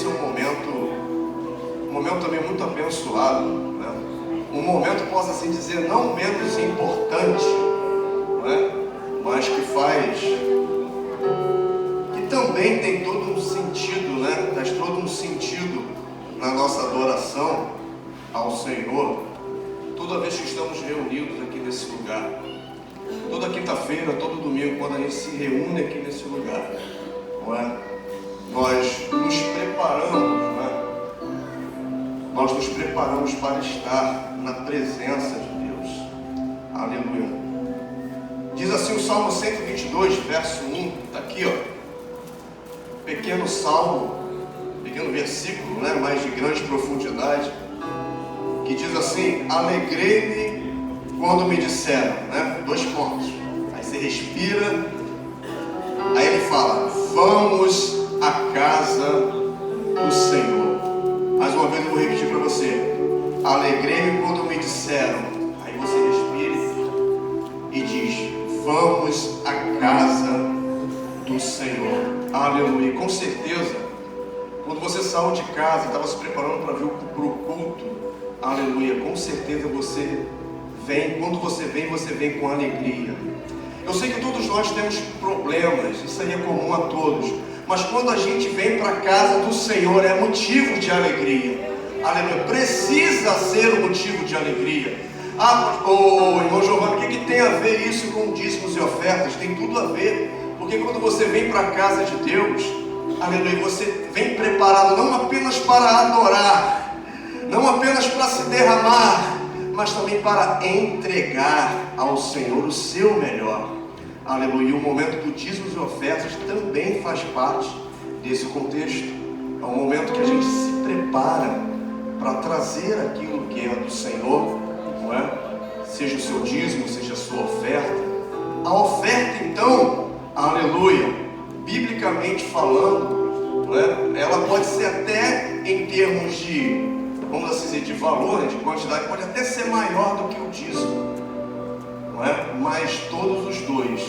ser um momento também muito abençoado, né? Um momento, posso assim dizer, não menos importante, né? Mas que também tem todo um sentido, né? Traz todo um sentido na nossa adoração ao Senhor, toda vez que estamos reunidos aqui nesse lugar. Toda quinta-feira, todo domingo, quando a gente se reúne aqui nesse lugar, não é? Nós nos preparamos, né? Nós nos preparamos para estar na presença de Deus. Aleluia. Diz assim o Salmo 122, verso 1, está aqui, ó. Pequeno salmo, pequeno versículo, né? Mas de grande profundidade, que diz assim: alegrei-me quando me disseram, né? 2 pontos. Aí você respira. Aí ele fala: vamos à casa do Senhor. Mais uma vez eu vou repetir para você: alegrei-me quando me disseram. Aí você respira e diz: vamos à casa do Senhor. Aleluia. Com certeza, quando você saiu de casa, estava se preparando para vir para o culto, aleluia, com certeza você vem. Quando você vem com alegria. Eu sei que todos nós temos problemas, isso aí é comum a todos, mas quando a gente vem para a casa do Senhor é motivo de alegria. Aleluia. Precisa ser um motivo de alegria. Irmão Giovanni, o que tem a ver isso com dízimos e ofertas? Tem tudo a ver, porque quando você vem para a casa de Deus, aleluia, você vem preparado não apenas para adorar, não apenas para se derramar, mas também para entregar ao Senhor o seu melhor. Aleluia. E o momento do dízimos e ofertas também faz parte desse contexto. É um momento que a gente se prepara para trazer aquilo que é do Senhor, não é? Seja o seu dízimo, seja a sua oferta. A oferta, então, aleluia, biblicamente falando, não é? Ela pode ser até em termos de, vamos assim dizer, de valor, né, de quantidade, pode até ser maior do que o dízimo, não é? Mas todos os dois,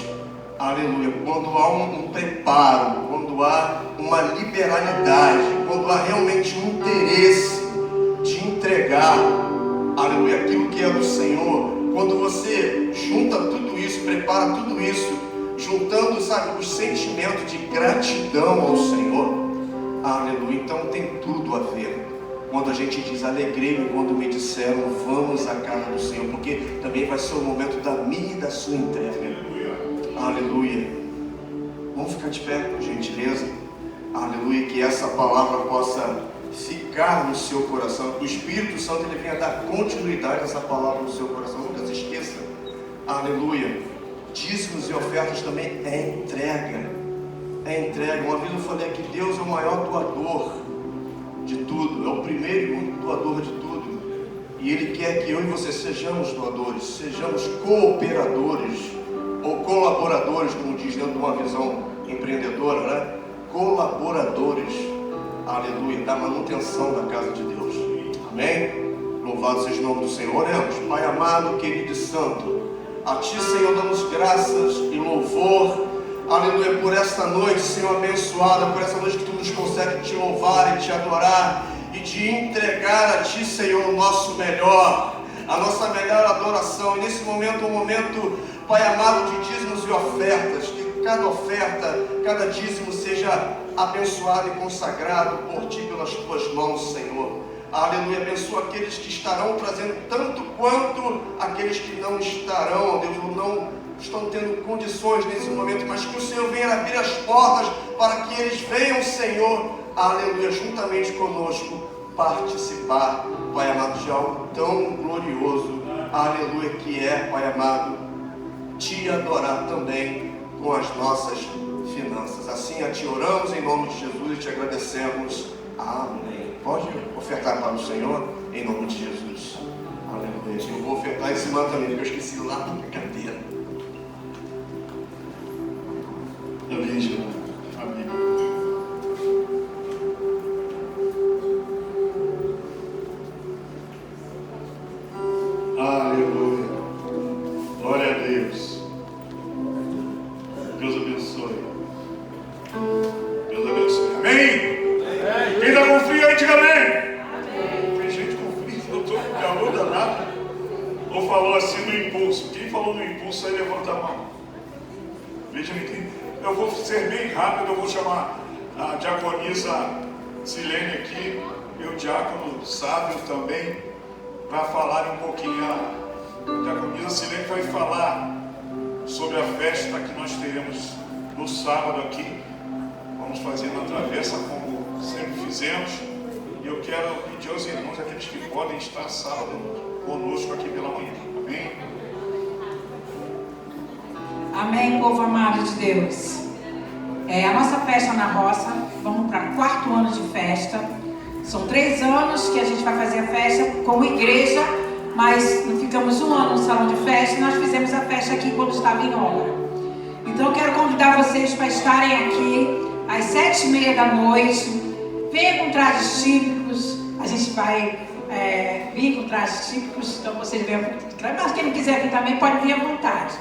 aleluia, quando há um preparo, quando há uma liberalidade, quando há realmente um interesse de entregar, aleluia, aquilo que é do Senhor, quando você junta tudo isso, prepara tudo isso, juntando, sabe, o sentimento de gratidão ao Senhor, aleluia, então tem tudo a ver. Quando a gente diz alegrei-me quando me disseram vamos à casa do Senhor, porque também vai ser o momento da minha e da sua entrega. Aleluia. Vamos ficar de pé, por gentileza. Aleluia, que essa palavra possa ficar no seu coração. O Espírito Santo, ele venha dar continuidade a essa palavra no seu coração. Nunca se esqueça. Aleluia. Dízimos e ofertas também é entrega. É entrega. Uma vez eu falei que Deus é o maior doador de tudo. É o primeiro e único doador de tudo. E Ele quer que eu e você sejamos doadores, sejamos cooperadores ou colaboradores, como diz dentro de uma visão empreendedora, né? Colaboradores, aleluia, da manutenção da casa de Deus. Amém? Louvado seja o nome do Senhor. Oremos. Pai amado, querido e santo, a Ti, Senhor, damos graças e louvor, aleluia, por esta noite, Senhor, abençoada, por essa noite que Tu nos concede Te louvar e Te adorar e de entregar a Ti, Senhor, o nosso melhor, a nossa melhor adoração. E nesse momento, um momento, Pai amado, de dízimos e ofertas, que cada oferta, cada dízimo seja abençoado e consagrado por Ti, pelas Tuas mãos, Senhor. Aleluia, abençoa aqueles que estarão trazendo tanto quanto aqueles que não estarão, Deus, ou não estão tendo condições nesse momento, mas que o Senhor venha abrir as portas para que eles venham, Senhor, aleluia, juntamente conosco, participar, Pai amado, de algo tão glorioso, aleluia, que é, Pai amado, Te adorar também com as nossas finanças. Assim a Te oramos em nome de Jesus e Te agradecemos. Amém. Pode ofertar para o Senhor em nome de Jesus. Aleluia. Eu vou ofertar esse mandamento que eu esqueci lá na minha cadeira. Amém, Jesus. Amém. Aleluia. Glória a Deus. Deus abençoe. Deus abençoe. Amém? Amém. Quem dá amém? Tem gente com frio, eu estou com calor danado. Ou falou assim no impulso. Quem falou no impulso aí levanta a mão. Veja, eu vou ser bem rápido, eu vou chamar a diaconisa Silene aqui, e o diácono Sábio também, para falar um pouquinho. A diaconisa Silene vai falar sobre a festa que nós teremos no sábado aqui. Vamos fazer na travessa como sempre fizemos. E eu quero pedir aos irmãos, aqueles que podem estar sábado conosco aqui pela manhã. Amém? Amém, povo amado de Deus. A nossa festa na roça, vamos para 4º ano de festa. São 3 anos que a gente vai fazer a festa como igreja, mas não ficamos 1 ano no salão de festa. Nós fizemos a festa aqui quando estava em obra. Então eu quero convidar vocês para estarem aqui às 7h30 da noite. Venha com trajes típicos. A gente vai vir com trajes típicos, então vocês venham. Mas quem não quiser vir também pode vir à vontade.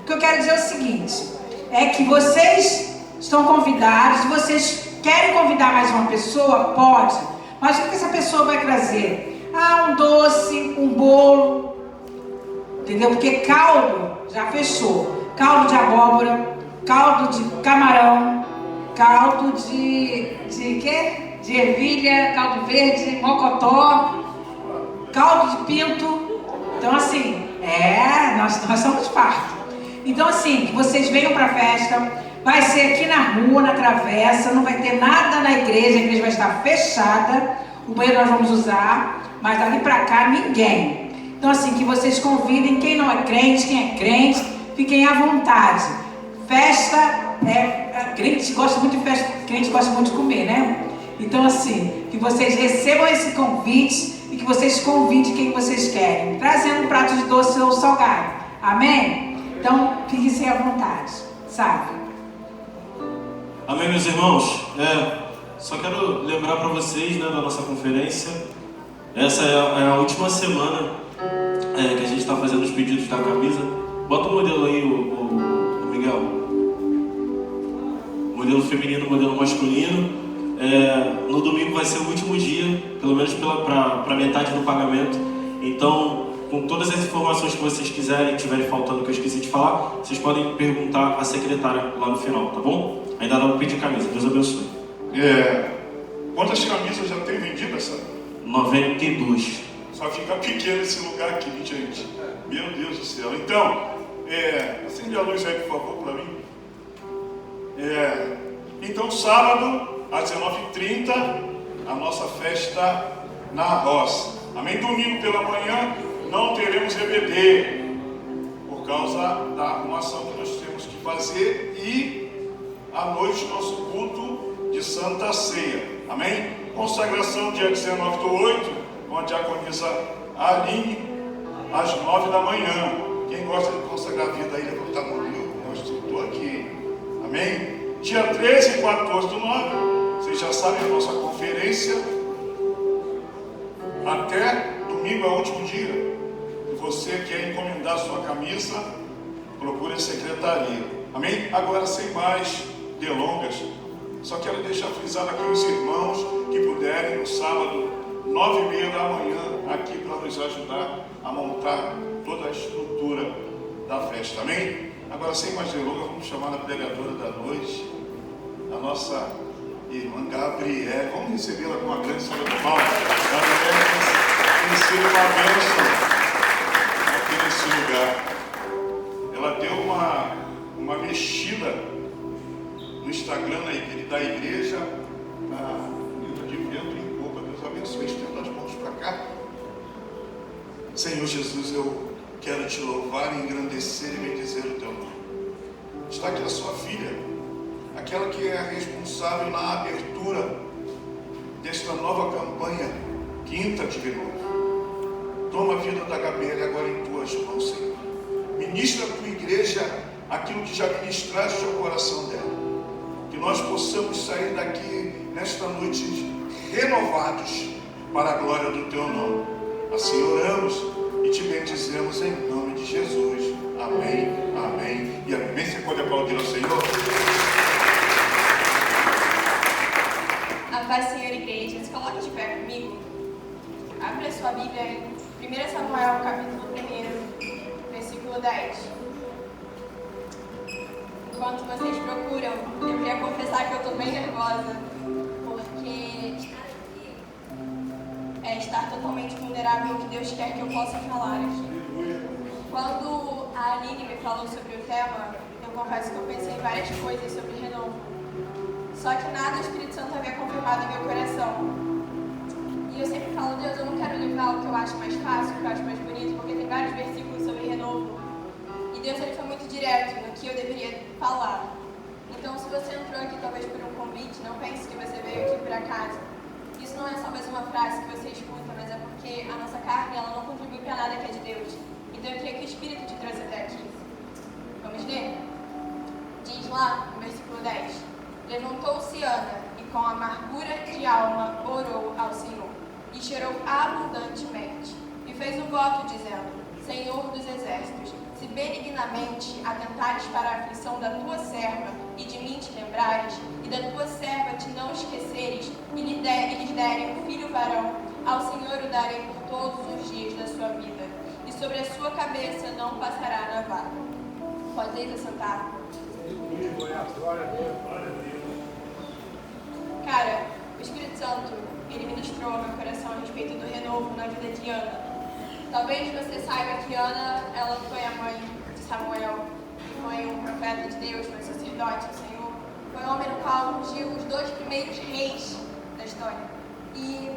O que eu quero dizer é o seguinte, é que vocês estão convidados. Se vocês querem convidar mais uma pessoa, pode. Mas o que essa pessoa vai trazer? Um doce, um bolo, entendeu? Porque caldo já fechou. Caldo de abóbora, caldo de camarão, caldo de quê? De ervilha, caldo verde, mocotó, caldo de pinto. Então assim, nós somos fartos. Então assim, que vocês venham para a festa. Vai ser aqui na rua, na travessa. Não vai ter nada na igreja. A igreja vai estar fechada. O banheiro nós vamos usar, mas dali para cá ninguém. Então assim, que vocês convidem quem não é crente, quem é crente, fiquem à vontade. Festa crente gosta muito de festa, crente gosta muito de comer, né? Então assim, que vocês recebam esse convite e que vocês convidem quem vocês querem, trazendo um prato de doce ou salgado. Amém? Então fiquem à vontade, sabe? Amém, meus irmãos? Só quero lembrar para vocês, da nossa conferência. Essa é a última semana que a gente está fazendo os pedidos da camisa. Bota o modelo aí, o Miguel. Modelo feminino, modelo masculino. No domingo vai ser o último dia, pelo menos para metade do pagamento. Então, com todas as informações que vocês quiserem, tiverem faltando que eu esqueci de falar, vocês podem perguntar à secretária lá no final, tá bom? Ainda dá para pedir camisa, Deus abençoe. Quantas camisas já tem vendidas, sabe? 92. Só fica pequeno esse lugar aqui, gente. Meu Deus do céu. Então, acende a luz aí, por favor, para mim. Então, sábado, às 19h30, a nossa festa na roça. Amém? Domingo pela manhã, não teremos EBD, por causa da arrumação que nós temos que fazer, e à noite nosso culto de Santa Ceia. Amém? Consagração dia 19/8, com a diaconisa Aline, às 9 da manhã. Quem gosta de consagrar a vida aí, levanta a mão. Eu estou aqui. Amém? Dia 13 e 14/9, vocês já sabem a nossa conferência. Até domingo é o último dia. Se você quer encomendar sua camisa, procure a secretaria. Amém? Agora, sem mais delongas, só quero deixar frisado aqui os irmãos que puderem no sábado, 9h30 da manhã, aqui para nos ajudar a montar toda a estrutura da festa. Amém? Agora, sem mais delongas, vamos chamar a pregadora da noite, a nossa irmã Gabriela. Vamos recebê-la com uma grande salva de palmas. Gabriela tem sido uma bênção aqui nesse lugar. Ela deu uma mexida no Instagram da igreja, de vento em popa. Deus abençoe. Estenda as mãos para cá. Senhor Jesus, eu quero te louvar, engrandecer e bendizer o teu nome. Está aqui a sua filha, aquela que é a responsável na abertura desta nova campanha, Quinta de Novo. Toma a vida da Gabriela agora em tuas mãos, Senhor. Ministra a tua igreja aquilo que já ministraste ao coração dela. Que nós possamos sair daqui nesta noite renovados para a glória do teu nome. Assim oramos e te bendizemos em nome de Jesus. Amém, amém e amém. Você pode aplaudir ao Senhor? paz, Senhor, igreja. Se coloque de pé comigo. Abre a sua Bíblia em 1 Samuel, capítulo 1, versículo 10. Enquanto vocês procuram, eu queria confessar que eu estou bem nervosa, porque estar aqui é estar totalmente vulnerável ao que Deus quer que eu possa falar aqui. Quando a Aline me falou sobre o tema, eu confesso que eu pensei em várias coisas sobre renovo. Só que nada o Espírito Santo havia confirmado em meu coração. E eu sempre falo, Deus, eu não quero levar o que eu acho mais fácil, o que eu acho mais bonito, porque tem vários versículos sobre renovo. E Deus ele foi muito direto no que eu deveria falar. Então, se você entrou aqui talvez por um convite, não pense que você veio aqui por acaso. Isso não é só mais uma frase que você escuta, mas é porque a nossa carne ela não contribui para nada que é de Deus. Então, eu queria que o Espírito te trouxe até aqui. Vamos ler? Diz lá no versículo 10. Levantou-se Ana e com amargura de alma orou ao Senhor e chorou abundantemente e fez um voto dizendo: Senhor dos exércitos, se benignamente atentares para a aflição da tua serva e de mim te lembrares e da tua serva te não esqueceres e lhes derem um filho varão, ao Senhor o darei por todos os dias da sua vida e sobre a sua cabeça não passará navalha. Pode ir assentar. Cara, o Espírito Santo, ele ministrou ao meu coração a respeito do renovo na vida de Ana. Talvez você saiba que Ana, ela foi a mãe de Samuel, que foi um profeta de Deus, foi sacerdote do Senhor. Foi o homem no qual ungiu os 2 primeiros reis da história. E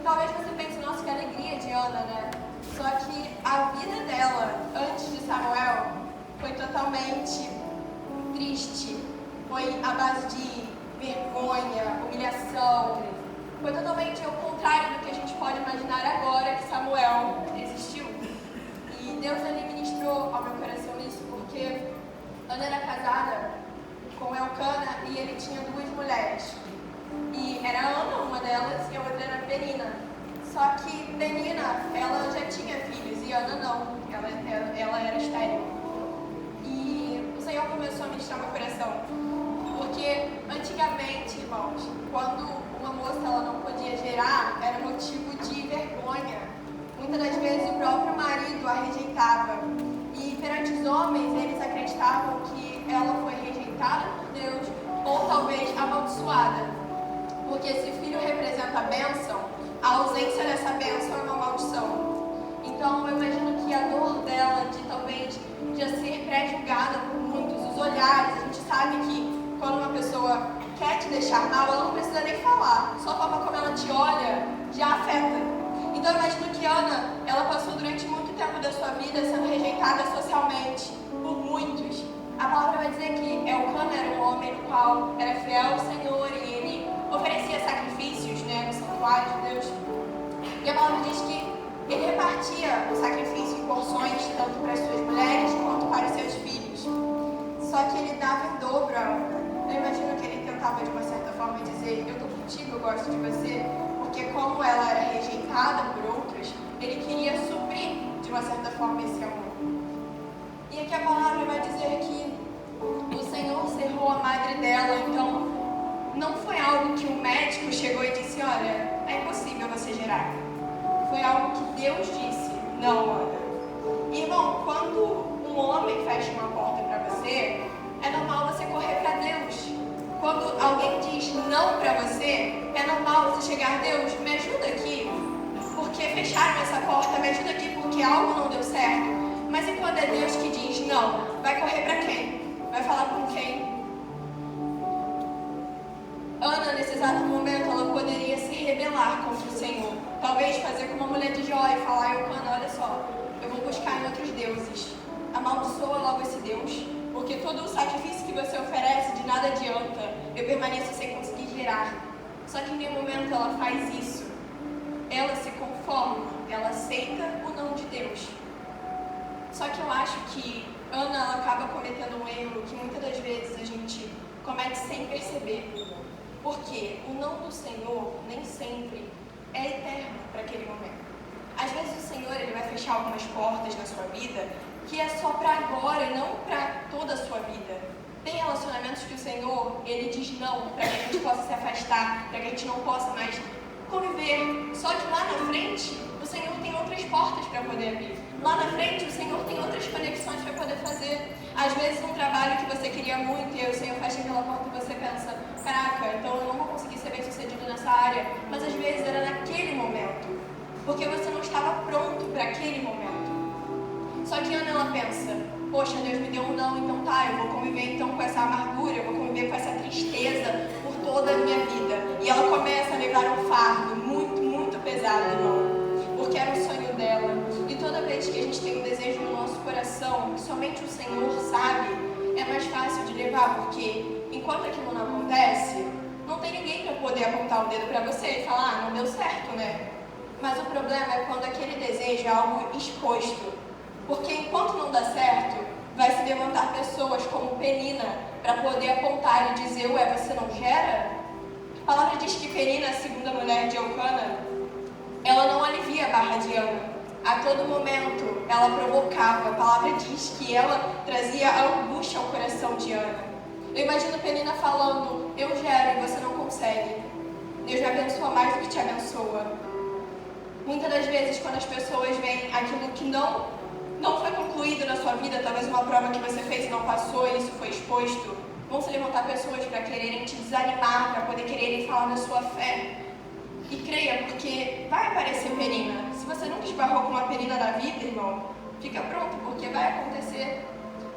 talvez você pense, nossa, que alegria de Ana, né? Só que a vida dela, antes de Samuel, foi totalmente triste. Foi à base de vergonha, humilhação. Foi totalmente ao contrário do que a gente pode imaginar agora que Samuel existiu. E Deus ele ministrou ao meu coração isso porque Ana era casada com Elcana e ele tinha 2 mulheres. E era Ana, uma delas, e a outra era Penina. Só que Penina, ela já tinha filhos e Ana não. Ela era estéril. E o Senhor começou a ministrar meu coração. Porque antigamente, irmãos, quando uma moça ela não podia gerar, era motivo de vergonha. Muitas das vezes o próprio marido a rejeitava. E perante os homens, eles acreditavam que ela foi rejeitada por Deus ou talvez amaldiçoada. Porque se filho representa a bênção, a ausência dessa bênção é uma maldição. Então eu imagino que a dor dela de talvez já ser pré-julgada por muitos, os olhares, a gente sabe que quando uma pessoa quer te deixar mal, ela não precisa nem falar. Só a forma como ela te olha já afeta. Então eu imagino que Ana, ela passou durante muito tempo da sua vida sendo rejeitada socialmente por muitos. A palavra vai dizer que Elcana era um homem no qual era fiel ao Senhor e ele oferecia sacrifícios, né, no santuário de Deus. E a palavra diz que ele repartia o sacrifício em porções, tanto para as suas mulheres quanto para os seus filhos. Só que ele dava em dobro a Ana. Eu imagino que ele tentava de uma certa forma dizer: eu estou contigo, eu gosto de você, porque como ela era rejeitada por outros, ele queria suprir de uma certa forma esse amor. E aqui a palavra vai dizer que o Senhor cerrou a madre dela, então não foi algo que o médico chegou e disse: olha, é impossível você gerar. Foi algo que Deus disse: não, Ana. Irmão, quando um homem fecha uma porta para você, é normal você correr para Deus. Quando alguém diz não para você, é normal você chegar: Deus, me ajuda aqui, porque fecharam essa porta, me ajuda aqui porque algo não deu certo. Mas e quando é Deus que diz não? Vai correr para quem? Vai falar com quem? Ana, nesse exato momento, ela poderia se rebelar contra o Senhor. Talvez fazer como a mulher de Jó e falar: Elcana, olha só, eu vou buscar em outros deuses. Amaldiçoa logo esse Deus, porque todo o sacrifício que você oferece de nada adianta. Eu permaneço sem conseguir gerar. Só que em nenhum momento ela faz isso. Ela se conforma, ela aceita o não de Deus. Só que eu acho que Ana ela acaba cometendo um erro que muitas das vezes a gente comete sem perceber. Porque o não do Senhor nem sempre é eterno para aquele momento. Às vezes o Senhor ele vai fechar algumas portas na sua vida que é só para agora e não para toda a sua vida. Tem relacionamentos que o Senhor, Ele diz não, para que a gente possa se afastar, para que a gente não possa mais conviver. Só que lá na frente, o Senhor tem outras portas para poder abrir. Lá na frente, o Senhor tem outras conexões para poder fazer. Às vezes, um trabalho que você queria muito, e aí o Senhor fecha aquela porta e você pensa, caraca, então eu não vou conseguir ser bem sucedido nessa área. Mas às vezes era naquele momento, porque você não estava pronto para aquele momento. Só que Ana, ela pensa, poxa, Deus me deu um não, então tá, eu vou conviver então com essa amargura, eu vou conviver com essa tristeza por toda a minha vida. E ela começa a levar um fardo muito, muito pesado, irmão, porque era o sonho dela. E toda vez que a gente tem um desejo no nosso coração, que somente o Senhor sabe, é mais fácil de levar, porque enquanto aquilo não acontece, não tem ninguém para poder apontar o dedo para você e falar, ah, não deu certo, né? Mas o problema é quando aquele desejo é algo exposto. Porque enquanto não dá certo, vai se levantar pessoas como Penina para poder apontar e dizer, ué, você não gera? A palavra diz que Penina, a segunda mulher de Elcana, ela não alivia a barra de Ana. A todo momento ela provocava. A palavra diz que ela trazia angústia ao coração de Ana. Eu imagino Penina falando, eu gero e você não consegue. Deus me abençoa mais do que te abençoa. Muitas das vezes, quando as pessoas veem aquilo que não foi concluído na sua vida, talvez uma prova que você fez e não passou e isso foi exposto, vão se levantar pessoas para quererem te desanimar, para poder quererem falar da sua fé. E creia, porque vai aparecer Penina. Se você nunca esbarrou com uma Penina na vida, irmão, fica pronto, porque vai acontecer.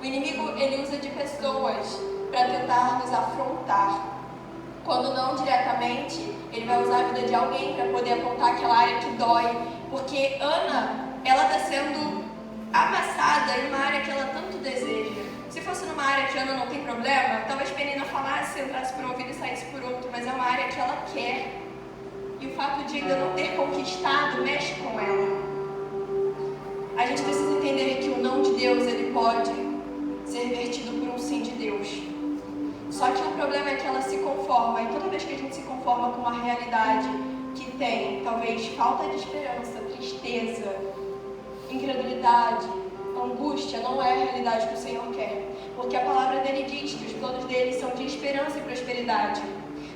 O inimigo, ele usa de pessoas para tentar nos afrontar. Quando não diretamente, ele vai usar a vida de alguém para poder apontar aquela área que dói. Porque Ana, ela está sendo amassada em uma área que ela tanto deseja. Se fosse numa área que Ana não tem problema, talvez Penina falasse, entrasse por um ouvido e saísse por outro, mas é uma área que ela quer. E o fato de ainda não ter conquistado mexe com ela. A gente precisa entender que o não de Deus, ele pode ser vertido por um sim de Deus. Só que o problema é que ela se conforma, e toda vez que a gente se conforma com a realidade que tem, talvez, falta de esperança, tristeza, incredulidade, angústia, não é a realidade que o Senhor quer. Porque a palavra dele diz que os planos dele são de esperança e prosperidade.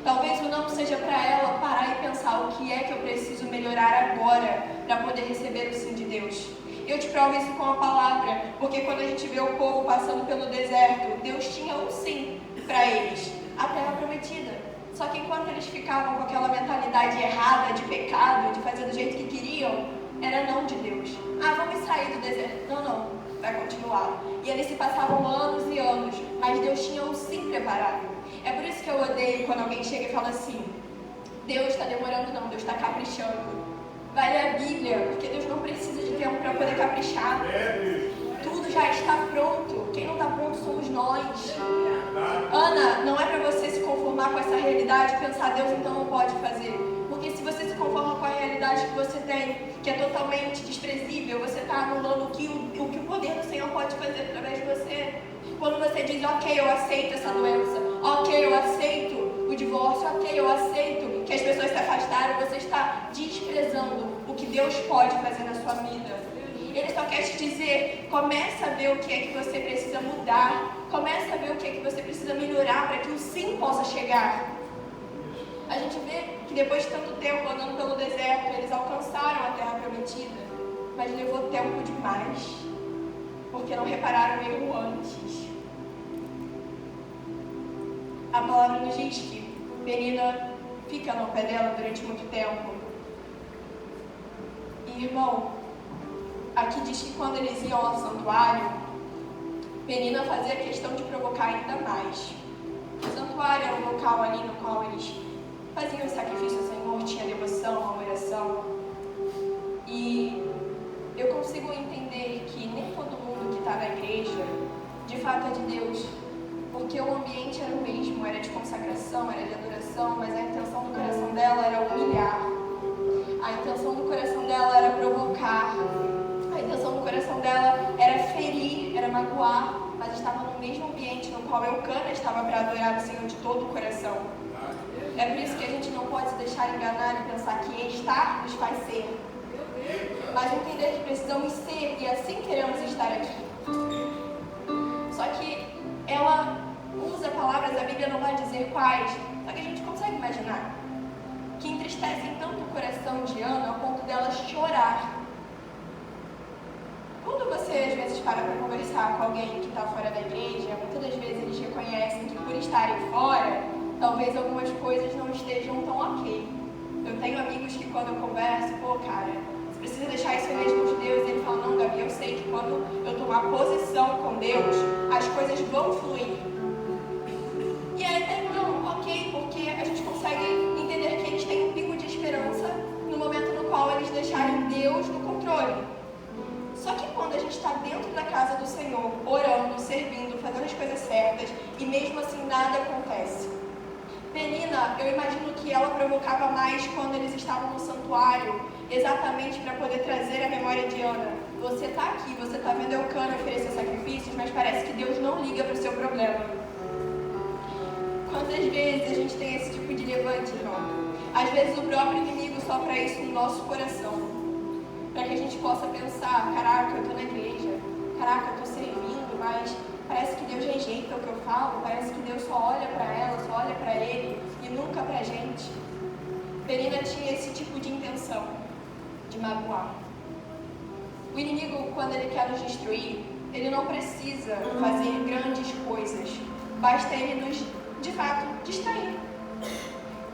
Talvez o não seja para ela parar e pensar o que é que eu preciso melhorar agora para poder receber o sim de Deus. Eu te provo isso com a palavra, porque quando a gente vê o povo passando pelo deserto, Deus tinha um sim para eles, a terra prometida. Só que enquanto eles ficavam com aquela mentalidade errada de pecado, de fazer do jeito que queriam, era não de Deus. Ah, vamos sair do deserto. Não, vai continuar. E eles se passavam anos e anos, mas Deus tinha um sim preparado. É por isso que eu odeio quando alguém chega e fala assim, Deus está demorando não, Deus está caprichando. Vai ler a Bíblia, porque Deus não precisa de tempo para poder caprichar. Tudo já está pronto. Quem não está pronto somos nós. Ana, não é para você se conformar com essa realidade e pensar, Deus então não pode fazer. Porque se você se conforma com a realidade que você tem, que é totalmente desprezível, você está anulando o que o poder do Senhor pode fazer através de você. Quando você diz, ok, eu aceito essa doença, ok, eu aceito o divórcio, ok, eu aceito que as pessoas se afastaram, você está desprezando o que Deus pode fazer na sua vida. Ele só quer te dizer, começa a ver o que é que você precisa mudar, começa a ver o que é que você precisa melhorar para que o sim possa chegar. A gente vê que depois de tanto tempo andando pelo deserto, eles alcançaram a terra prometida, mas levou tempo demais, porque não repararam o erro antes. A palavra nos diz que Penina fica no pé dela durante muito tempo. E, irmão, aqui diz que quando eles iam ao santuário, Penina fazia questão de provocar ainda mais. O santuário era um local ali no qual eles faziam o sacrifício ao Senhor, tinha devoção, uma oração. E eu consigo entender que nem todo mundo que está na igreja, de fato é de Deus. Porque o ambiente era o mesmo, era de consagração, era de adoração, mas a intenção do coração dela era humilhar. A intenção do coração dela era provocar. A intenção do coração dela era ferir, era magoar, mas estava no mesmo ambiente no qual Elcana estava para adorar o Senhor de todo o coração. É por isso que a gente não pode se deixar enganar e pensar que estar nos faz ser. Mas entender que precisamos ser e assim queremos estar aqui. Só que ela usa palavras, a Bíblia não vai dizer quais, só que a gente consegue imaginar, que entristecem tanto o coração de Ana ao ponto dela chorar. Quando você às vezes para conversar com alguém que está fora da igreja, muitas das vezes eles reconhecem que por estarem fora, talvez algumas coisas não estejam tão ok. Eu tenho amigos que quando eu converso, pô, cara, você precisa deixar isso nas mãos de Deus. E ele fala, não, Gabi, eu sei que quando eu tomar posição com Deus, as coisas vão fluir. E aí até não, ok, porque a gente consegue entender que eles têm um pingo de esperança no momento no qual eles deixarem Deus no controle. Só que quando a gente está dentro da casa do Senhor, orando, servindo, fazendo as coisas certas, e mesmo assim nada acontece. Penina, eu imagino que ela provocava mais quando eles estavam no santuário, exatamente para poder trazer a memória de Ana. Você está aqui, você está vendo Eucana oferecer sacrifícios, mas parece que Deus não liga para o seu problema. Quantas vezes a gente tem esse tipo de levante, irmão? Às vezes o próprio inimigo sopra isso no nosso coração, para que a gente possa pensar, caraca, eu estou na igreja, caraca, eu estou servindo, mas parece que Deus rejeita o que eu falo, parece que Deus só olha para ela, só olha para ele e nunca para a gente. Penina tinha esse tipo de intenção, de magoar. O inimigo, quando ele quer nos destruir, ele não precisa fazer grandes coisas, basta ele nos, de fato, distrair.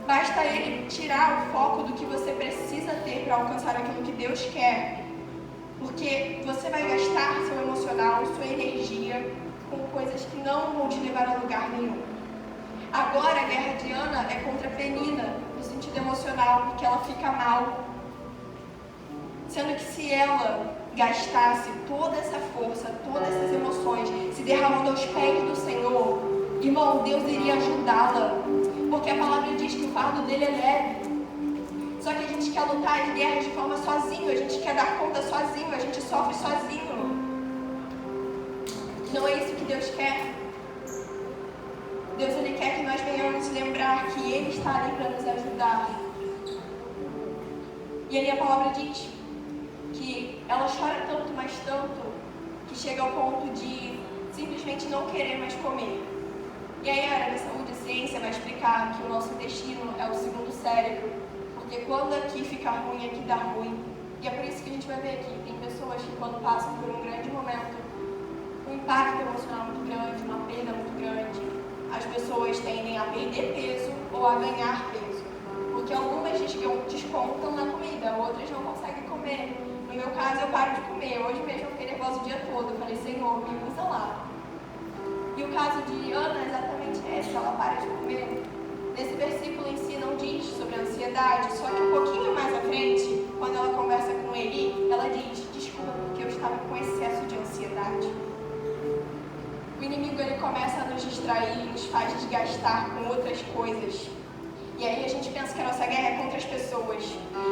Basta ele tirar o foco do que você precisa ter para alcançar aquilo que Deus quer. Porque você vai gastar seu emocional, sua energia com coisas que não vão te levar a lugar nenhum. Agora a guerra de Ana é contra Penina, no sentido emocional, porque ela fica mal. Sendo que se ela gastasse toda essa força, todas essas emoções, se derramando aos pés do Senhor, irmão, Deus iria ajudá-la. Porque a palavra diz que o fardo dele é leve. Só que a gente quer lutar as guerras de forma sozinho, a gente quer dar conta sozinho, a gente sofre sozinho. Não é isso que Deus quer. Deus, ele quer que nós venhamos lembrar que ele está ali para nos ajudar. E ali a palavra diz que ela chora tanto, mas tanto, que chega ao ponto de simplesmente não querer mais comer. E aí a área da saúde e ciência vai explicar que o nosso intestino é o segundo cérebro, porque quando aqui fica ruim, aqui dá ruim. E é por isso que a gente vai ver aqui, tem pessoas que quando passam por um grande momento, um impacto emocional muito grande, uma perda muito grande, as pessoas tendem a perder peso ou a ganhar peso. Porque algumas descontam na comida, outras não conseguem comer. No meu caso, eu paro de comer. Hoje mesmo eu fiquei nervosa o dia todo. Eu falei, Senhor, me usa lá. E o caso de Ana é exatamente esse, ela para de comer. Nesse versículo em si não diz sobre a ansiedade, só que um pouquinho mais à frente, quando ela conversa com Eli, ela diz, desculpa, porque eu estava com excesso de ansiedade. O inimigo, ele começa a nos distrair, nos faz desgastar com outras coisas. E aí a gente pensa que a nossa guerra é contra as pessoas.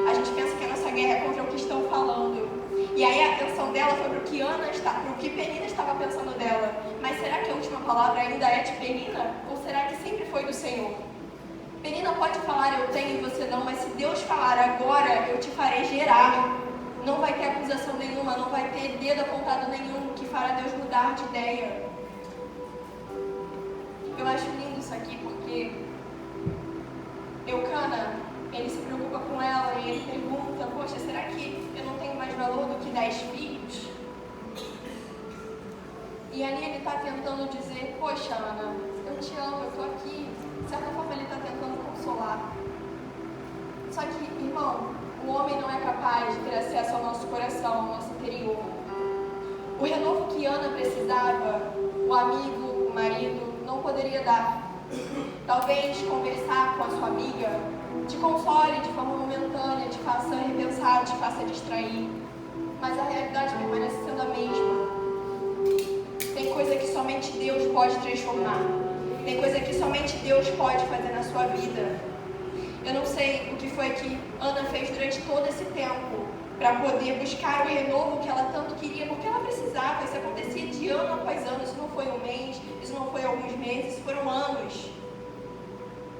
A gente pensa que a nossa guerra é contra o que estão falando. E aí a atenção dela foi para o que Penina estava pensando dela. Mas será que a última palavra ainda é de Penina? Ou será que sempre foi do Senhor? Penina pode falar eu tenho e você não, mas se Deus falar agora eu te farei gerar, não vai ter acusação nenhuma, não vai ter dedo apontado nenhum que fará Deus mudar de ideia. Eu acho lindo isso aqui porque Eucana, ele se preocupa com ela e ele pergunta, poxa, será que eu não tenho mais valor do que 10 filhos? E ali ele está tentando dizer, poxa Ana, eu te amo, eu estou aqui. De certa forma ele está tentando consolar. Só que, irmão, o homem não é capaz de ter acesso ao nosso coração, ao nosso interior. O renovo que Ana precisava, o amigo, o marido, não poderia dar. Talvez conversar com a sua amiga te console de forma momentânea, te faça repensar, te faça distrair. Mas a realidade permanece sendo a mesma. Tem coisa que somente Deus pode transformar. Tem coisa que somente Deus pode fazer na sua vida. Eu não sei o que foi que Ana fez durante todo esse tempo para poder buscar o renovo que ela tanto queria, porque ela precisava. Isso acontecia de ano após ano. Isso não foi um mês, isso não foi alguns meses, isso foram anos.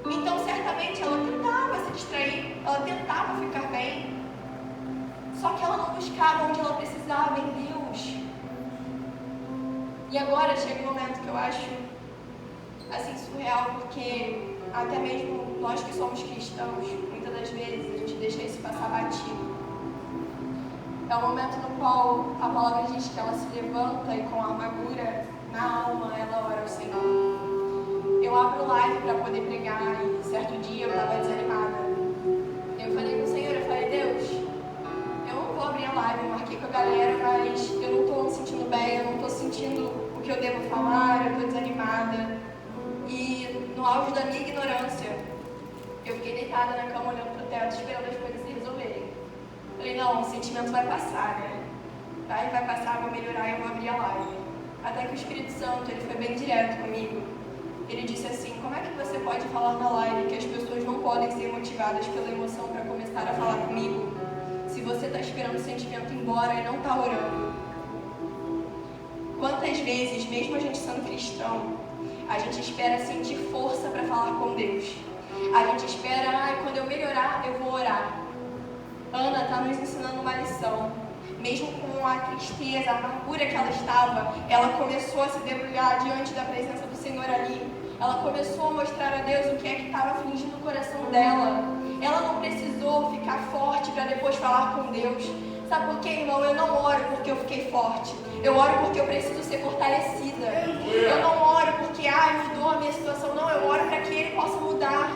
Então, certamente, ela tentava se distrair, ela tentava ficar bem. Só que ela não buscava onde ela precisava, em Deus. E agora chega um momento que eu acho assim, surreal, porque até mesmo nós que somos cristãos, muitas das vezes a gente deixa isso passar batido. É o momento no qual a palavra diz que ela se levanta e com a armadura na alma ela ora ao Senhor. Eu abro live para poder pregar e certo dia eu estava desanimada. Eu falei com o Senhor, eu falei, Deus, eu não vou abrir a live, eu marquei com a galera, mas eu não estou me sentindo bem, eu não estou sentindo o que eu devo falar, eu estou desanimada. E no auge da minha ignorância, eu fiquei deitada na cama olhando para o teto, esperando as coisas se resolverem. Falei, não, o sentimento vai passar, né? Vai passar, vou melhorar e eu vou abrir a live. Até que o Espírito Santo, ele foi bem direto comigo. Ele disse assim, como é que você pode falar na live que as pessoas não podem ser motivadas pela emoção para começar a falar comigo, se você está esperando o sentimento ir embora e não está orando? Quantas vezes, mesmo a gente sendo cristão, a gente espera sentir força para falar com Deus? A gente espera, quando eu melhorar, eu vou orar. Ana está nos ensinando uma lição. Mesmo com a tristeza, a amargura que ela estava, ela começou a se debulhar diante da presença do Senhor ali. Ela começou a mostrar a Deus o que é que estava afligindo o coração dela. Ela não precisou ficar forte para depois falar com Deus. Sabe por quê, irmão? Eu não oro porque eu fiquei forte. Eu oro porque eu preciso ser fortalecida. Eu não oro porque, mudou a minha situação. Não, eu oro para que Ele possa mudar.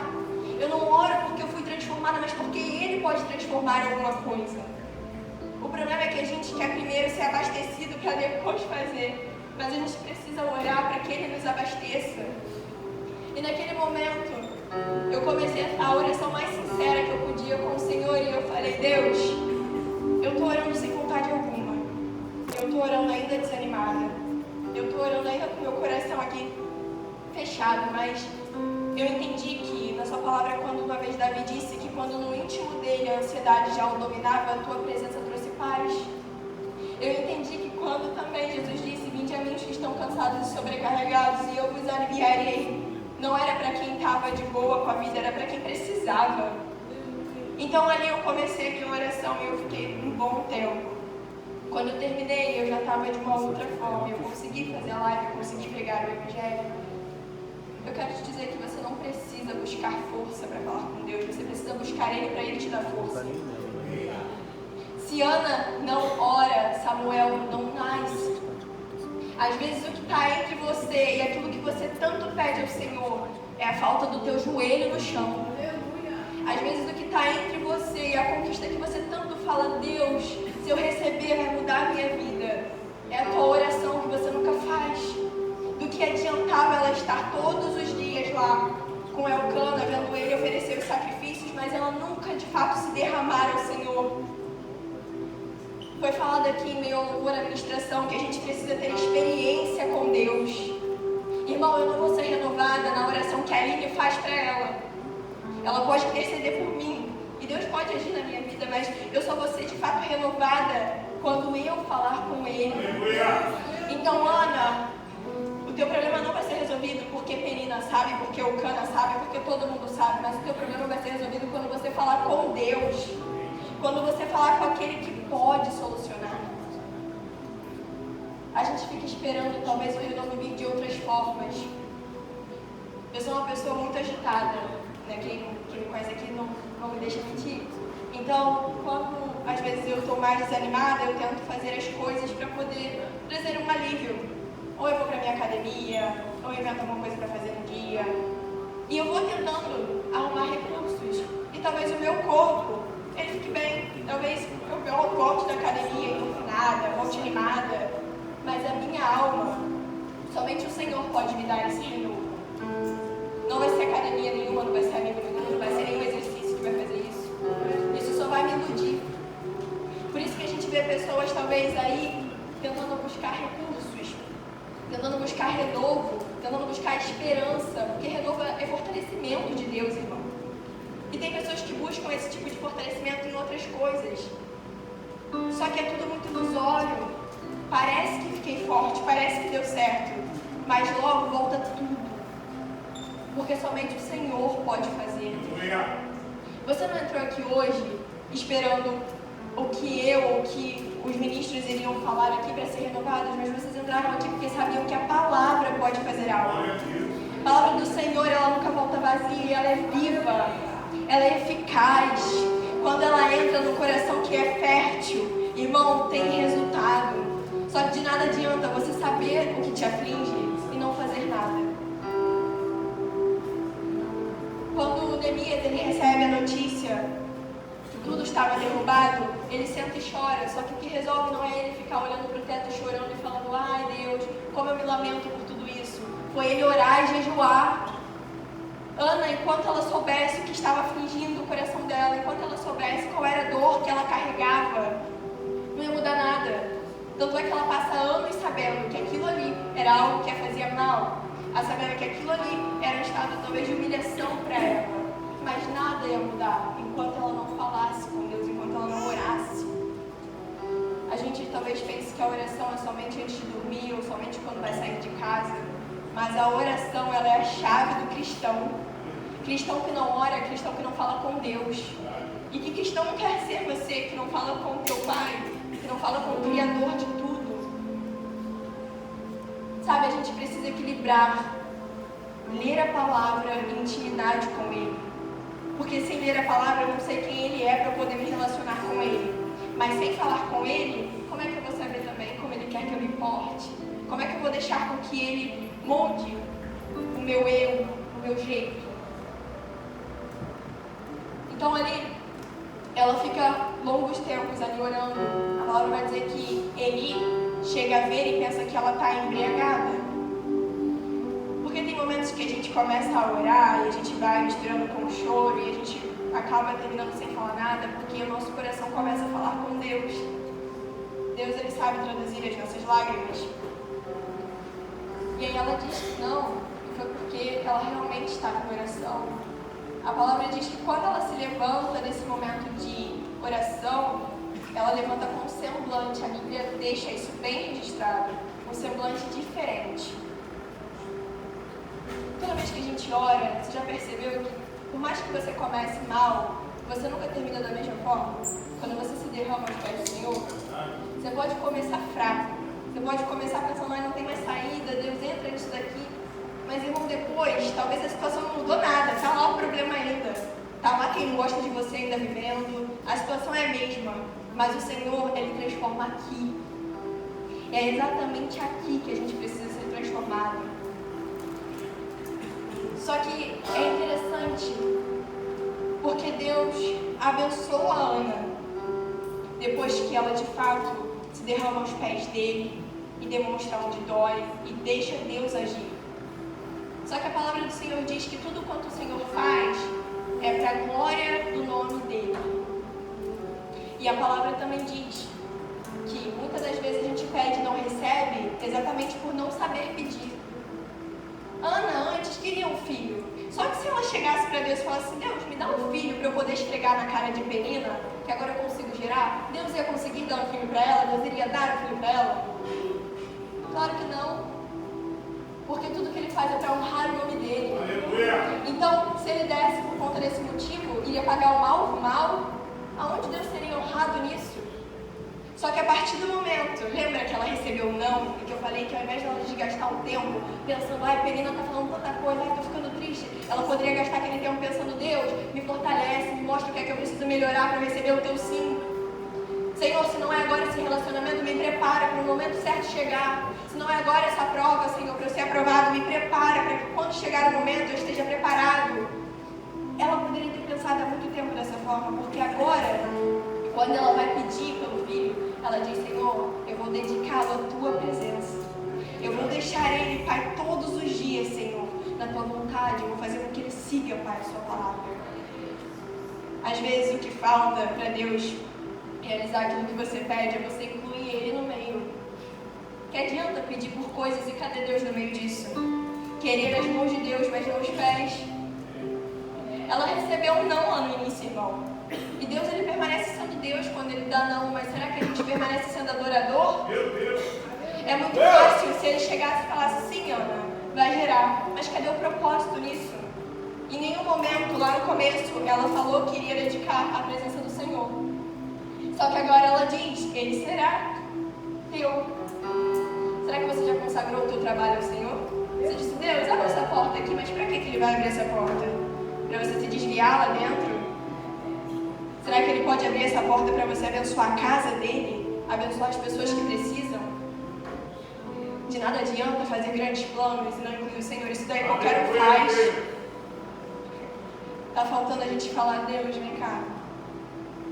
Eu não oro porque eu fui transformada, mas porque Ele pode transformar alguma coisa. O problema é que a gente quer primeiro ser abastecido para depois fazer. Mas a gente precisa orar para que Ele nos abasteça. E naquele momento, eu comecei a oração mais sincera que eu podia com o Senhor. E eu falei, Deus, eu estou orando sem vontade alguma. Eu estou orando ainda desanimada. Eu estou orando ainda com o meu coração aqui fechado. Mas eu entendi que na sua palavra, quando uma vez Davi disse que quando no íntimo dele a ansiedade já o dominava, a tua presença trouxe paz. Eu entendi que quando também Jesus disse, vinde a mim os que estão cansados e sobrecarregados e eu vos aliviarei, não era para quem estava de boa com a vida, era para quem precisava. Então ali eu comecei a minha oração e eu fiquei um bom tempo. Quando eu terminei, eu já estava de uma outra forma, eu consegui fazer a live, eu consegui pregar o Evangelho. Eu quero te dizer que você não precisa buscar força para falar com Deus, você precisa buscar Ele para Ele te dar força. Se Ana não ora, Samuel não nasce. Às vezes o que está entre você e aquilo que você tanto pede ao Senhor é a falta do teu joelho no chão. Às vezes o que está entre você e a conquista que você tanto fala, Deus, se eu receber vai mudar a minha vida, é a tua oração que você nunca faz. Do que adiantava ela estar todos os dias lá com Elcana, vendo ele oferecer os sacrifícios, mas ela nunca de fato se derramar ao Senhor. Foi falado aqui em meio à administração que a gente precisa ter experiência com Deus. Irmão, eu não vou ser renovada na oração que a Aline faz para ela. Ela pode interceder por mim e Deus pode agir na minha vida, mas eu só vou ser de fato renovada quando eu falar com Ele. Então, Ana, o teu problema não vai ser resolvido porque Penina sabe, porque o Cana sabe, porque todo mundo sabe, mas o teu problema vai ser resolvido quando você falar com Deus. Quando você falar com aquele que pode solucionar. A gente fica esperando talvez o retorno vir de outras formas. Eu sou uma pessoa muito agitada, né? Quem me conhece aqui não me deixa mentir. Então, quando às vezes eu estou mais desanimada, eu tento fazer as coisas para poder trazer um alívio. Ou eu vou para minha academia, ou eu invento alguma coisa para fazer no dia. E eu vou tentando arrumar recursos. E talvez o meu corpo ele fique bem. Talvez eu volte da academia entufinada, volte animada. Mas a minha alma, somente o Senhor pode me dar esse renovo. Não vai ser academia nenhuma, não vai ser amigo nenhum, não vai ser nenhum exercício que vai fazer isso. Isso só vai me iludir. Por isso que a gente vê pessoas talvez aí tentando buscar recursos, tentando buscar renovo, tentando buscar esperança, porque renovo é fortalecimento de Deus, irmão. E tem pessoas que buscam esse tipo de fortalecimento em outras coisas. Só que é tudo muito ilusório. Parece que fiquei forte, parece que deu certo, mas logo volta tudo. Porque somente o Senhor pode fazer. Você não entrou aqui hoje esperando o que eu ou que os ministros iriam falar aqui para ser renovados, mas vocês entraram aqui porque sabiam que a palavra pode fazer algo. A palavra do Senhor, ela nunca volta vazia, ela é viva, ela é eficaz. Quando ela entra no coração que é fértil, irmão, tem resultado. Só que de nada adianta você saber o que te aflige e não fazer nada. Quando Neemias ele recebe a notícia que tudo estava derrubado, ele senta e chora. Só que o que resolve não é ele ficar olhando para o teto chorando e falando: ai Deus, como eu me lamento por tudo isso. Foi ele orar e jejuar. Ana, enquanto ela soubesse o que estava afligindo o coração dela, enquanto ela soubesse qual era a dor que ela carregava, não ia mudar nada. Tanto é que ela passa anos sabendo que aquilo ali era algo que a fazia mal, a saber que aquilo ali era um estado talvez de humilhação para ela, mas nada ia mudar enquanto ela não falasse com Deus, enquanto ela não orasse. A gente talvez pense que a oração é somente antes de dormir ou somente quando vai sair de casa, mas a oração, ela é a chave do cristão. Cristão que não ora é cristão que não fala com Deus. E que cristão não quer ser você que não fala com o teu Pai, que não fala com o Criador de tudo. Sabe, a gente precisa equilibrar ler a palavra e intimidade com Ele. Porque sem ler a palavra eu não sei quem Ele é para poder me relacionar com Ele. Mas sem falar com Ele, como é que eu vou saber também como Ele quer que eu me porte? Como é que eu vou deixar com que Ele molde o meu eu, o meu jeito? Então ali, ela fica longos tempos ali orando. A palavra vai dizer que Eli chega a ver e pensa que ela está embriagada. Porque tem momentos que a gente começa a orar e a gente vai misturando com o choro e a gente acaba terminando sem falar nada, porque o nosso coração começa a falar com Deus. Deus, Ele sabe traduzir as nossas lágrimas. E aí ela diz que não, foi porque ela realmente estava em oração. A palavra diz que quando ela se levanta nesse momento de oração, ela levanta com um semblante. A Bíblia deixa isso bem registrado, um semblante diferente. Toda vez que a gente ora, você já percebeu que por mais que você comece mal, você nunca termina da mesma forma? Quando você se derrama aos pés do Senhor, você pode começar fraco, você pode começar pensando: não tem mais saída, Deus entra nisso daqui. Mas irmão, depois, talvez a situação não mudou nada, está lá o problema ainda. Está lá quem não gosta de você ainda vivendo, a situação é a mesma, mas o Senhor, Ele transforma aqui. É exatamente aqui que a gente precisa ser transformado. Só que é interessante, porque Deus abençoa a Ana, depois que ela de fato se derrama aos pés dele e demonstra onde dói e deixa Deus agir. Só que a palavra do Senhor diz que tudo quanto o Senhor faz é para a glória do nome dele. E a palavra também diz que muitas das vezes a gente pede e não recebe exatamente por não saber pedir. Ana antes queria um filho. Só que se ela chegasse para Deus e falasse: Deus, me dá um filho para eu poder esfregar na cara de Penina, que agora eu consigo gerar, Deus ia conseguir dar um filho para ela? Deus iria dar um filho para ela? Claro que não. Porque tudo que Ele faz é para honrar o nome dele. Então, se Ele desse por conta desse motivo, iria pagar o mal com o mal, aonde Deus seria honrado nisso? Só que a partir do momento, lembra que ela recebeu um não, e que eu falei que ao invés de ela desgastar o tempo, pensando: ai, Penina tá falando tanta coisa, ai, tô ficando triste, ela poderia gastar aquele tempo pensando: Deus, me fortalece, me mostra o que é que eu preciso melhorar para receber o teu sim. Senhor, se não é agora esse relacionamento, me prepara para o momento certo chegar. Se não é agora essa prova, Senhor, para eu ser aprovado, me prepara para que quando chegar o momento eu esteja preparado. Ela poderia ter pensado há muito tempo dessa forma, porque agora, quando ela vai pedir pelo filho, ela diz: Senhor, eu vou dedicá-lo à tua presença. Eu vou deixar ele, Pai, todos os dias, Senhor, na tua vontade. Eu vou fazer com que ele siga, Pai, a sua palavra. Às vezes o que falta para Deus realizar aquilo que você pede é você incluir Ele no meio. Que adianta pedir por coisas e cadê Deus no meio disso? Querer as mãos de Deus, mas não os pés. Ela recebeu um não lá no início, irmão. E Deus, Ele permanece sendo Deus quando Ele dá não, mas será que a gente permanece sendo adorador? Meu Deus! É muito fácil se Ele chegasse e falasse: sim, Ana, vai gerar. Mas cadê o propósito nisso? Em nenhum momento, lá no começo, ela falou que iria dedicar à presença do Senhor. Só que agora ela diz: Ele será teu. Será que você já consagrou o teu trabalho ao Senhor? Você disse, Deus, abre essa porta aqui, mas para que ele vai abrir essa porta? Para você se desviar lá dentro? Será que ele pode abrir essa porta para você abençoar a casa dele? Abençoar as pessoas que precisam? De nada adianta fazer grandes planos e não incluir o Senhor. Isso daí qualquer um faz. Está faltando a gente falar, Deus, vem cá.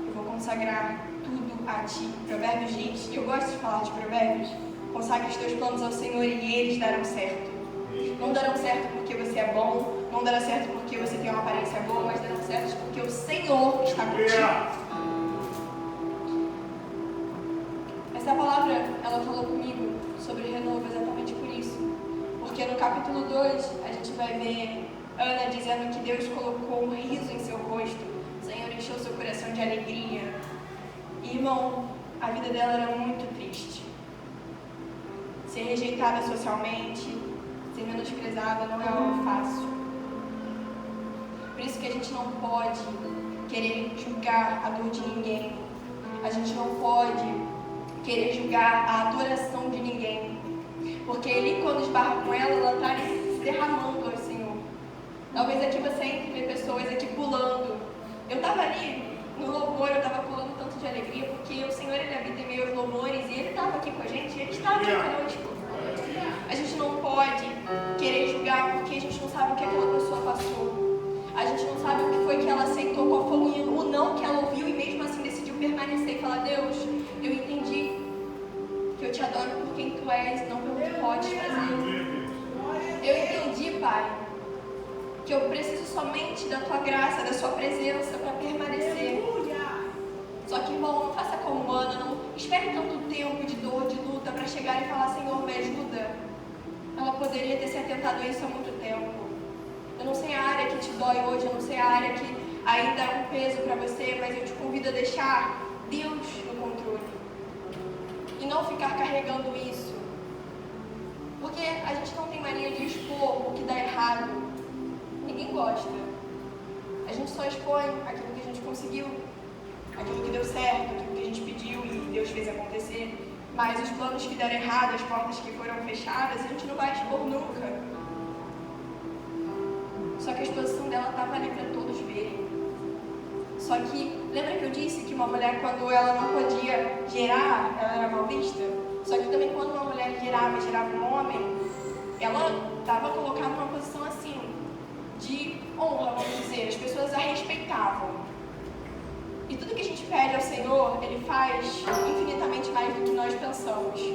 Eu vou consagrar tudo a Ti. Provérbios diz, e eu gosto de falar de provérbios, consagre os teus planos ao Senhor e eles darão certo. Não darão certo porque você é bom, não dará certo porque você tem uma aparência boa, mas darão certo porque o Senhor está contigo. Essa palavra, ela falou comigo sobre renovo exatamente por isso. Porque no capítulo 2, a gente vai ver Ana dizendo que Deus colocou um riso em seu rosto. O Senhor encheu seu coração de alegria. E, irmão, a vida dela era muito triste. Ser rejeitada socialmente, ser menosprezada não é algo fácil. Por isso que a gente não pode querer julgar a dor de ninguém. A gente não pode querer julgar a adoração de ninguém. Porque ele, quando esbarra com ela está se derramando ao Senhor. Talvez aqui você entre e vê pessoas aqui pulando. Eu estava ali no louvor, eu estava pulando tanto de alegria, porque o Senhor, ele habita em meio aos louvores e ele estava aqui com a gente, e ele está aqui conosco. A gente não pode querer julgar porque a gente não sabe o que aquela pessoa passou. A gente não sabe o que foi que ela aceitou, qual foi o não que ela ouviu e mesmo assim decidiu permanecer e falar, Deus, eu entendi que eu te adoro por quem tu és e não pelo que podes fazer. Eu entendi, Pai, que eu preciso somente da tua graça, da sua presença para permanecer. Só que, irmão, não faça como Ana, não espere tanto tempo de dor, de luta para chegar e falar, Senhor, me ajuda. Ela poderia ter se atentado a isso há muito tempo. Eu não sei a área que te dói hoje, eu não sei a área que ainda é um peso para você, mas eu te convido a deixar Deus no controle. E não ficar carregando isso. Porque a gente não tem mania de expor o que dá errado. Ninguém gosta. A gente só expõe aquilo que a gente conseguiu, aquilo que deu certo, aquilo que a gente pediu e Deus fez acontecer. Mas os planos que deram errado, as portas que foram fechadas, a gente não vai expor nunca. Só que a exposição dela estava ali para todos verem. Só que, lembra que eu disse que uma mulher, quando ela não podia gerar, ela era mal vista? Só que também quando uma mulher gerava um homem, ela estava colocada numa posição assim, de honra, vamos dizer. As pessoas a respeitavam. E tudo que a gente pede ao Senhor, Ele faz infinitamente mais do que nós pensamos.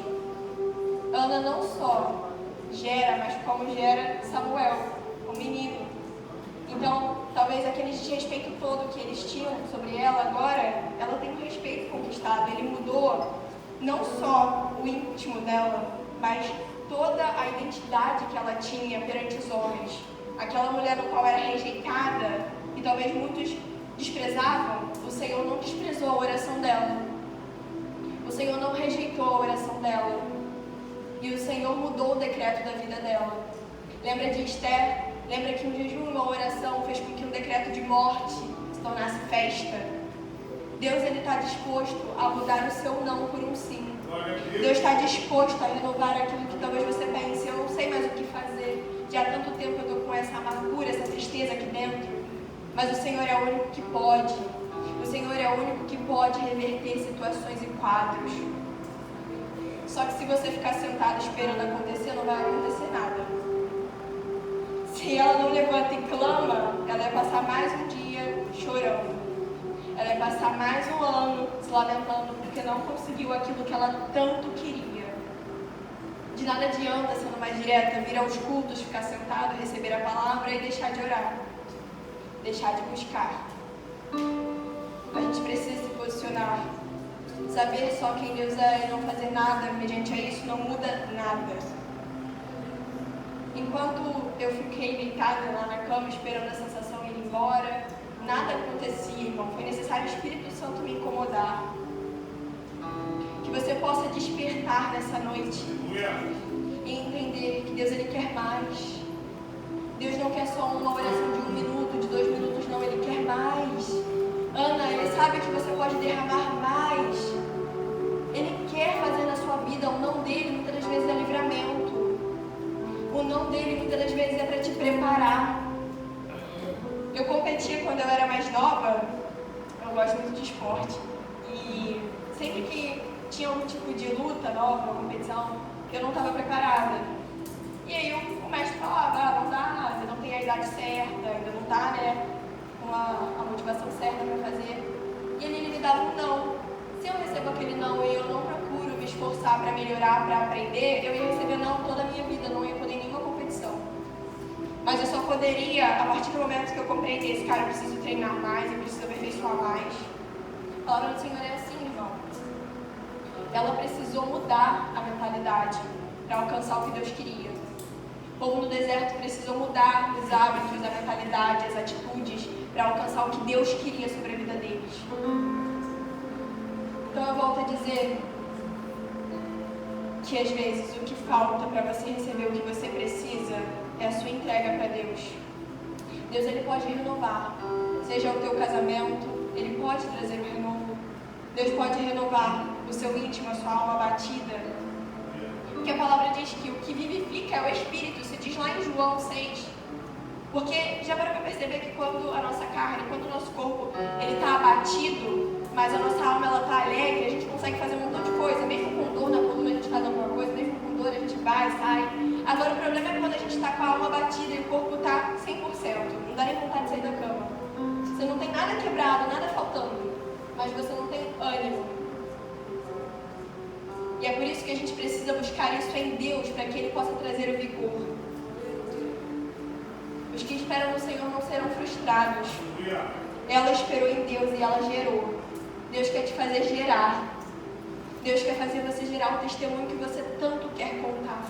Ana não só gera, mas como gera Samuel, o menino. Então, talvez aquele desrespeito todo que eles tinham sobre ela, agora, ela tem um respeito conquistado. Ele mudou não só o íntimo dela, mas toda a identidade que ela tinha perante os homens. Aquela mulher no qual era rejeitada, e talvez muitos desprezavam, o Senhor não desprezou a oração dela. O Senhor não rejeitou a oração dela. E o Senhor mudou o decreto da vida dela. Lembra de Esther? Lembra que um jejum e uma oração fez com que um decreto de morte se tornasse festa? Deus, Ele está disposto a mudar o seu não por um sim. Deus está disposto a renovar aquilo que talvez você pense, eu não sei mais o que fazer. Já há tanto tempo eu estou com essa amargura, essa tristeza aqui dentro. Mas o Senhor é o único que pode. O Senhor é o único que pode reverter situações e quadros. Só que se você ficar sentado esperando acontecer, não vai acontecer nada. Se ela não levanta e clama, ela vai passar mais um dia chorando. Ela vai passar mais um ano se lamentando porque não conseguiu aquilo que ela tanto queria. De nada adianta, sendo mais direta, vir aos cultos, ficar sentado, receber a palavra e deixar de orar. Deixar de buscar. A gente precisa se posicionar. Saber só quem Deus é e não fazer nada mediante a isso não muda nada. Enquanto eu fiquei deitada lá na cama esperando a sensação ir embora, nada acontecia, irmão. Foi necessário o Espírito Santo me incomodar. Que você possa despertar nessa noite e entender que Deus, Ele quer mais. Deus não quer só uma oração de 1 minuto, de 2 minutos, não. Ele quer mais. Ana, Ele sabe que você pode derramar mais. Ele quer fazer na sua vida o não dele, muitas das vezes é livramento. O não dele muitas das vezes é para te preparar. Eu competia quando eu era mais nova, eu gosto muito de esporte. E sempre que tinha algum tipo de luta nova, uma competição, eu não estava preparada. E aí o mestre falava, não dá, ainda não tem a idade certa, ainda não está, né, com a motivação certa para fazer. E ele me dava um não. Se eu recebo aquele não e eu não procuro me esforçar para melhorar, para aprender, eu ia receber não toda a minha vida, não ia poder em nenhuma competição. Mas eu só poderia, a partir do momento que eu compreendesse, cara, eu preciso treinar mais, eu preciso aperfeiçoar mais. A palavra do Senhor é assim, irmão. Ela precisou mudar a mentalidade para alcançar o que Deus queria. O povo no deserto precisou mudar os hábitos, a mentalidade, as atitudes para alcançar o que Deus queria sobre a vida deles. Então eu volto a dizer que às vezes o que falta para você receber o que você precisa é a sua entrega para Deus. Deus, ele pode renovar, seja o teu casamento, ele pode trazer o renovo. Deus pode renovar o seu íntimo, a sua alma batida. Porque a palavra diz que o que vivifica é o Espírito, se diz lá em João 6. Porque já parou para perceber que quando a nossa carne, quando o nosso corpo, ele está abatido, mas a nossa alma ela está alegre, a gente consegue fazer um montão de coisa, mesmo com dor na coluna a gente faz alguma coisa, mesmo com dor a gente vai, sai. Agora o problema é quando a gente está com a alma batida e o corpo está 100%, não dá nem vontade de sair da cama. Você não tem nada quebrado, nada faltando, mas você não tem ânimo. E é por isso que a gente precisa buscar isso em Deus, para que Ele possa trazer o vigor. Os que esperam no Senhor não serão frustrados. Ela esperou em Deus e ela gerou. Deus quer te fazer gerar. Deus quer fazer você gerar o testemunho que você tanto quer contar.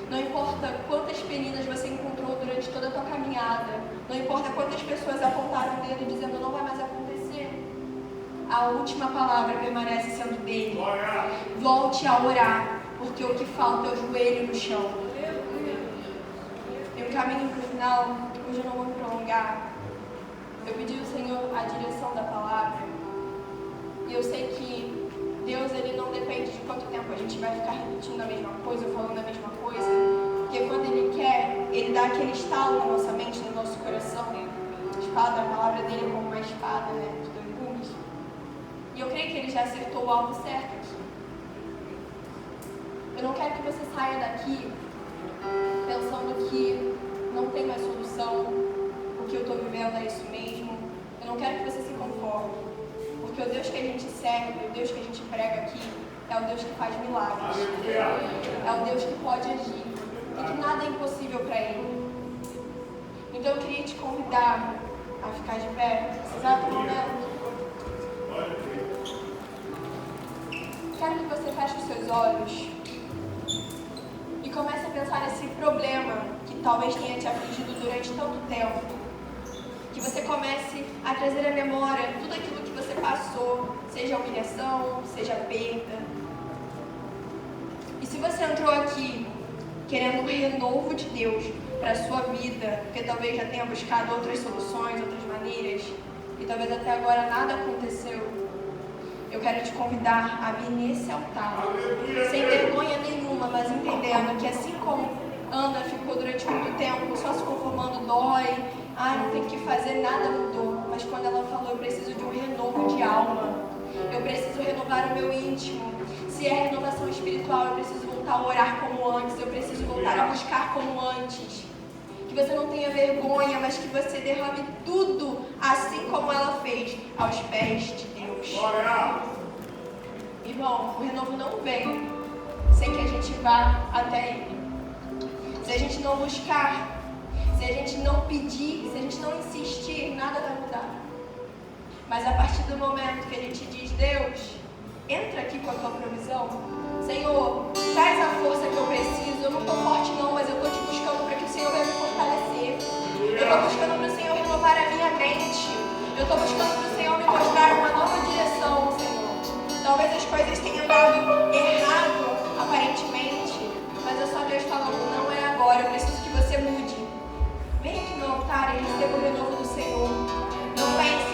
Não importa quantas meninas você encontrou durante toda a tua caminhada. Não importa quantas pessoas apontaram o dedo dizendo não vai mais acontecer. A última palavra permanece sendo dele. Volte a orar, porque o que falta é o joelho no chão. E o caminho para o final, hoje eu não vou me prolongar. Eu pedi ao Senhor a direção da palavra. E eu sei que Deus, ele não depende de quanto tempo a gente vai ficar repetindo a mesma coisa, falando a mesma coisa. Porque quando Ele quer, Ele dá aquele estalo na nossa mente, no nosso coração. A espada, a palavra dele é como uma espada, né, de 2 gumes. E eu creio que Ele já acertou o alvo certo aqui. Eu não quero que você saia daqui pensando que não tem mais solução, o que eu estou vivendo é isso mesmo. Eu não quero que você se conforme. Porque o Deus que a gente serve, o Deus que a gente prega aqui, é o Deus que faz milagres. É o Deus que pode agir. E que nada é impossível para Ele. Então eu queria te convidar a ficar de pé, nesse exato momento. Quero que você feche os seus olhos e comece a pensar nesse problema que talvez tenha te afligido durante tanto tempo. Que você comece a trazer à memória tudo aquilo que você passou, seja humilhação, seja perda. E se você entrou aqui querendo um renovo de Deus para a sua vida, porque talvez já tenha buscado outras soluções, outras maneiras, e talvez até agora nada aconteceu, eu quero te convidar a vir nesse altar, sem vergonha nenhuma, mas entendendo que assim como Ana ficou durante muito tempo só se conformando, dói, não tem que fazer, nada mudou. Mas quando ela falou, eu preciso de um renovo de alma, eu preciso renovar o meu íntimo. Se é renovação espiritual, eu preciso voltar a orar como antes, eu preciso voltar a buscar como antes. Que você não tenha vergonha, mas que você derrame tudo, assim como ela fez, aos pés de Deus. Irmão, o renovo não vem sem que a gente vá até Ele. Se a gente não buscar, se a gente não pedir, se a gente não insistir, nada vai mudar. Mas a partir do momento que a gente diz, Deus, entra aqui com a tua provisão. Senhor, traz a força que eu preciso. Eu não estou forte não, mas eu estou te buscando para que o Senhor venha me fortalecer. Eu estou buscando para o Senhor renovar a minha mente. Eu estou buscando para o Senhor me mostrar uma nova direção, Senhor. Talvez as coisas tenham dado errado, aparentemente, mas é só Deus falando, não é agora, eu preciso que você mude. Vem aqui no altar e receba o renovo do Senhor. Não pense